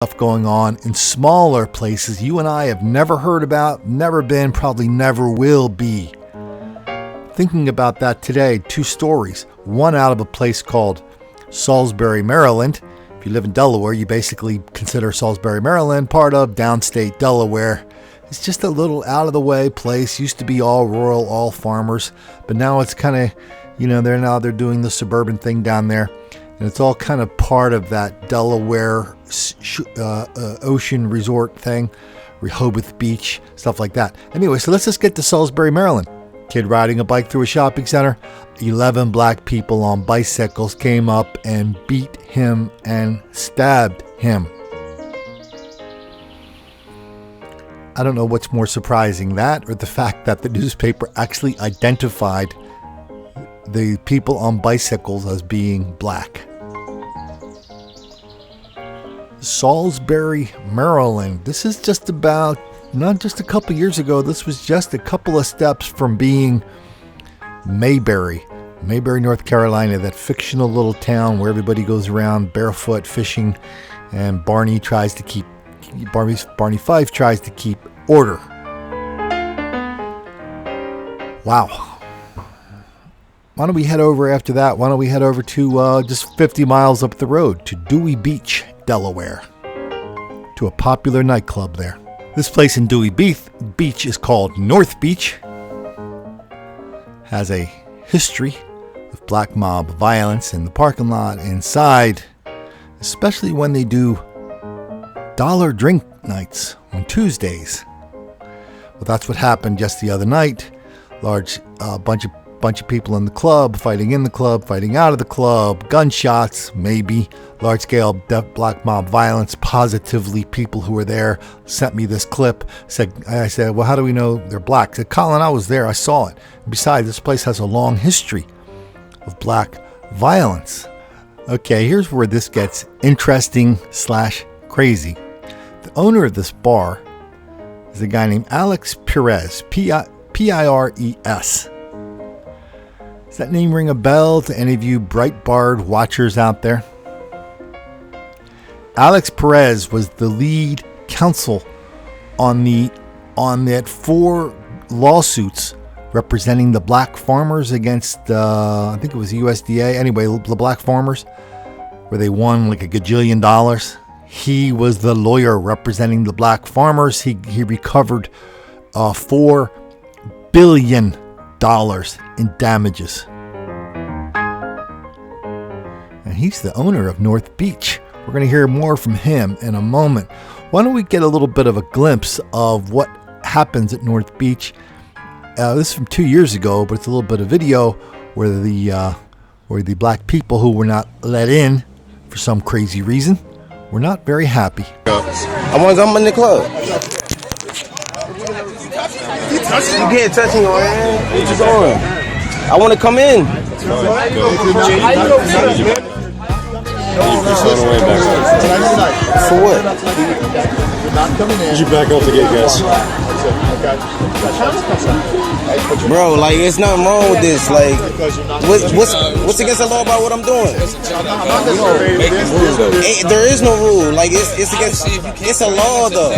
stuff going on in smaller places you and I have never heard about, never been, probably never will be. Thinking about that today, two stories. One out of a place called Salisbury, Maryland. If you live in Delaware, you basically consider Salisbury, Maryland part of downstate Delaware. It's just a little out of the way place. Used to be all rural, all farmers, but now it's kind of, they're doing the suburban thing down there. And it's all kind of part of that Delaware ocean resort thing, Rehoboth Beach, stuff like that. Anyway, so let's just get to Salisbury, Maryland. Kid riding a bike through a shopping center. 11 black people on bicycles came up and beat him and stabbed him. I don't know what's more surprising, that or the fact that the newspaper actually identified the people on bicycles as being black. Salisbury, Maryland. This is just about, not just a couple years ago, this was just a couple of steps from being Mayberry, North Carolina, that fictional little town where everybody goes around barefoot fishing and Barney Fife tries to keep order. Wow. Why don't we head over after that? Why don't we head over to just 50 miles up the road to Dewey Beach, Delaware, to a popular nightclub there. This place in Dewey Beach is called North Beach. Has a history of black mob violence in the parking lot, inside, especially when they do dollar drink nights on Tuesdays. Well, that's what happened just the other night. Large bunch of people in the club, fighting in the club, fighting out of the club, gunshots, maybe large-scale black mob violence. Positively, people who were there sent me this clip. I said, well, how do we know they're black? I said, Colin, I was there. I saw it. Besides, this place has a long history of black violence. Okay, here's where this gets interesting / crazy. The owner of this bar is a guy named Alex Perez, P-I-R-E-S. Does that name ring a bell to any of you Breitbart watchers out there? Alex Perez was the lead counsel on that 4 lawsuits representing the black farmers against, I think it was USDA. Anyway, the black farmers, where they won like $1 gajillion. He was the lawyer representing the black farmers. He recovered $4 billion in damages. And he's the owner of North Beach. We're going to hear more from him in a moment. Why don't we get a little bit of a glimpse of what happens at North Beach? This is from 2 years ago, but it's a little bit of video where the black people who were not let in for some crazy reason were not very happy. I'm in the club. You can't touch me, man. What you doing? I want to come in. For what? Did you back off the gate, guys? Bro, like, it's nothing wrong with this. Like, what's against the law about what I'm doing? There is no rule. Like, it's against. It's a law, though.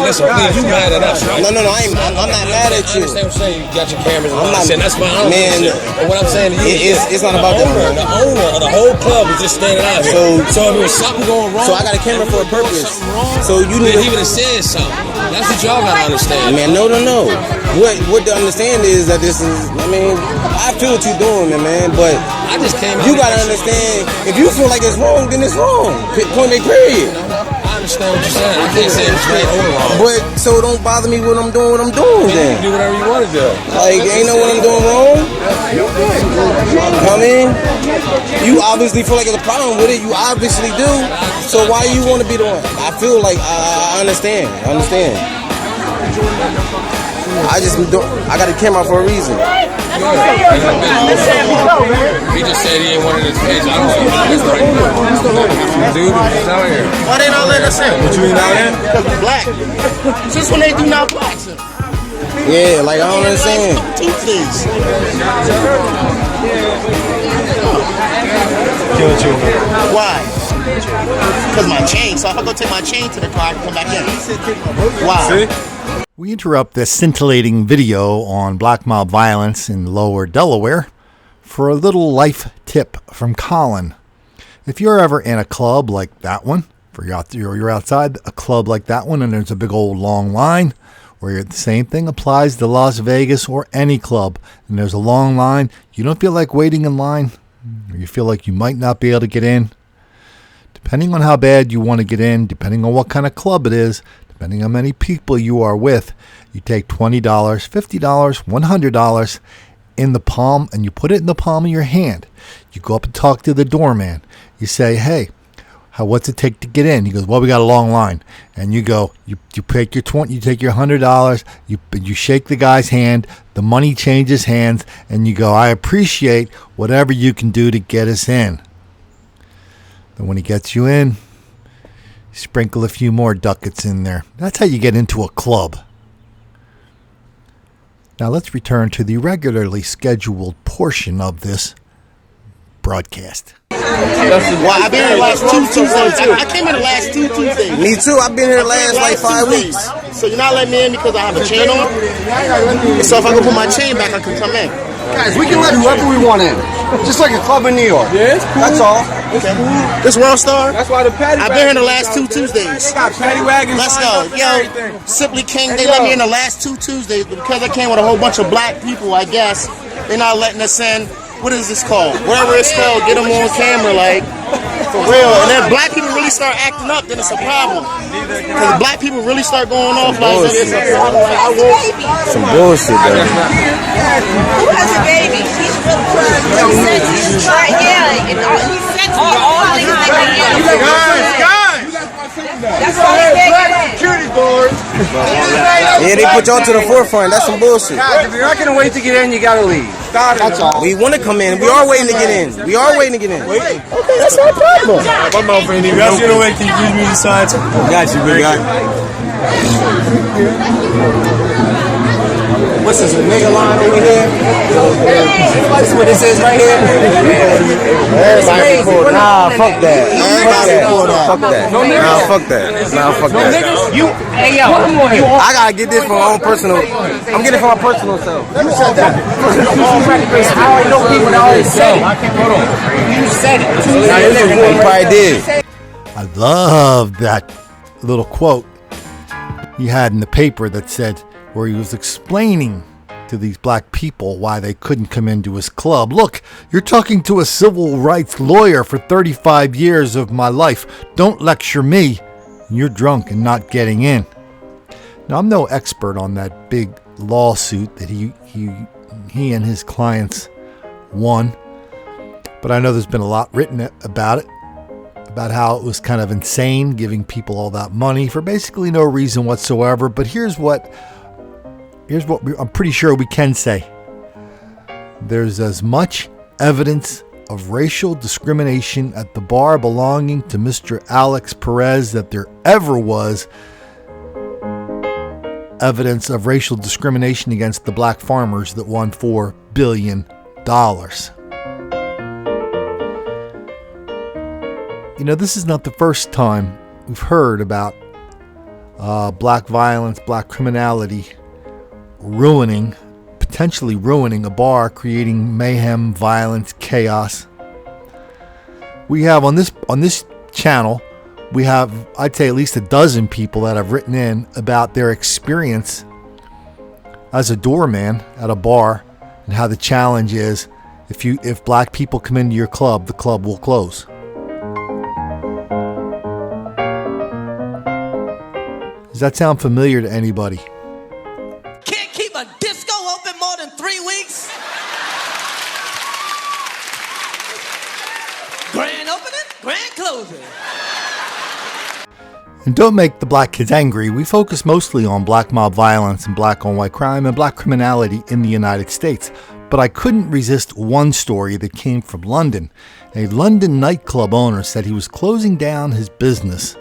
Listen, please, you mad at us, right? No, I'm not mad at you. I understand what I'm saying. You got your cameras and all I'm not, that. That's fine. Man, but what I'm saying to you it's not about that. The owner of the whole club is just standing out here. So if there was something going wrong, so I got a camera for a purpose. So you need. He would have said something. That's what y'all gotta understand. Man, no. What to understand is that this is. I mean, I feel what you're doing, man. But I just came. You gotta understand. If you feel like it's wrong, then it's wrong. Point blank, period. I understand what you're saying. I can't say it's right or wrong. But so don't bother me when I'm doing what I'm doing. Then you do whatever you want to do. Like, ain't know what I'm doing wrong. Come in. You obviously feel like there's a problem with it. You obviously do. So why you want to be the one? I feel like I understand. I got a camera for a reason. He just said he ain't one of his page. I don't know. Dude, he's out here. Why they not letting us in? What you mean out here? Because we're black. Since when they do not box him? Yeah, like, I don't understand. Teach these. Kill you. Why? Because my chain. So if I go take my chain to the car, I can come back in. Wow. We interrupt this scintillating video on black mob violence in Lower Delaware for a little life tip from Colin. If you're ever in a club like that one, you're outside a club like that one and there's a big old long line, or the same thing applies to Las Vegas or any club, and there's a long line, you don't feel like waiting in line, or you feel like you might not be able to get in, depending on how bad you want to get in, depending on what kind of club it is, depending on how many people you are with, you take $20, $50, $100 in the palm, and you put it in the palm of your hand. You go up and talk to the doorman. You say, hey, what's it take to get in? He goes, well, we got a long line. And you go, you take your you take your $100, you shake the guy's hand, the money changes hands, and you go, I appreciate whatever you can do to get us in. Then when he gets you in, sprinkle a few more ducats in there. That's how you get into a club. Now let's return to the regularly scheduled portion of this broadcast. Well, I've been here the last 2 Tuesdays. I came here the last 2 Tuesdays. Me too. I've been here the last like 5 weeks. So you're not letting me in because I have a chain on? So if I go put my chain back, I can come in. Guys, we can let whoever we want in. Just like a club in New York. Yeah, it's cool. That's all. Okay. This World Star? That's why the paddy I've been here the last 2 Tuesdays. They got paddy wagons. Let's go. Yo, Simply King, they let me in the last 2 Tuesdays, but because I came with a whole bunch of black people, I guess, they're not letting us in. What is this called? Wherever it's called, get them on camera, like, for real. And then black people really start acting up, then it's a problem. Because black people really start going off like it's a problem. Like, I want some bullshit, though. Who has a baby? He's really trying. Yeah, and he said to me, all niggas think Guys! That's why he can't get in. Security board. Yeah, they put y'all to the forefront. That's some bullshit. Guys, if you're not going to wait to get in, you got to leave. That's all. We want to come in. We are waiting to get in. We are waiting to get in. Okay, that's not a problem. My mouth ain't even open. You know what? Can you give me the signs? Got you, big guy. What's this, a nigga line over here? This is what it says right here? Everybody record. Nah, fuck that. Fuck that. Nah, fuck that. Nah, fuck that. Hey, yo. I gotta get this for my own personal. I'm getting it for my personal self. You said that. I already know people that already said it. You said it. You probably did. I love that little quote he had in the paper that said, where he was explaining to these black people why they couldn't come into his club. Look, you're talking to a civil rights lawyer for 35 years of my life. Don't lecture me. You're drunk and not getting in. Now, I'm no expert on that big lawsuit that he and his clients won, but I know there's been a lot written about it, about how it was kind of insane giving people all that money for basically no reason whatsoever. But here's what I'm pretty sure we can say. There's as much evidence of racial discrimination at the bar belonging to Mr. Alex Perez that there ever was evidence of racial discrimination against the black farmers that won $4 billion. You know, this is not the first time we've heard about black violence, black criminality potentially ruining a bar, creating mayhem, violence, chaos. We have on this channel, we have, I'd say, at least a dozen people that have written in about their experience as a doorman at a bar and how the challenge is if black people come into your club, the club will close. Does that sound familiar to anybody? Can't keep a disco open more than 3 weeks. Grand opening, grand closing. And don't make the black kids angry. We focus mostly on black mob violence and black on white crime and black criminality in the United States. But I couldn't resist one story that came from London. A London nightclub owner said he was closing down his business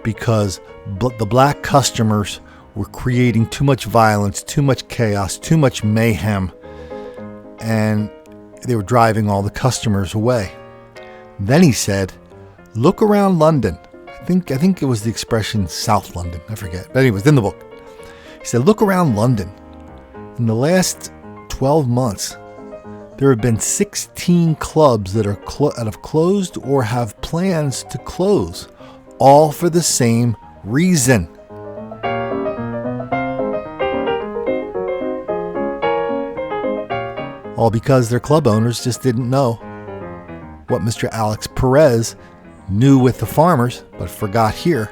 because the black customers were creating too much violence, too much chaos, too much mayhem, and they were driving all the customers away. Then he said, Look around London. I think it was the expression South London. I forget. But anyways, in the book. He said, look around London. In the last 12 months, there have been 16 clubs that have closed or have plans to close, all for the same reason. All because their club owners just didn't know what Mr. Alex Perez knew with the farmers, but forgot here.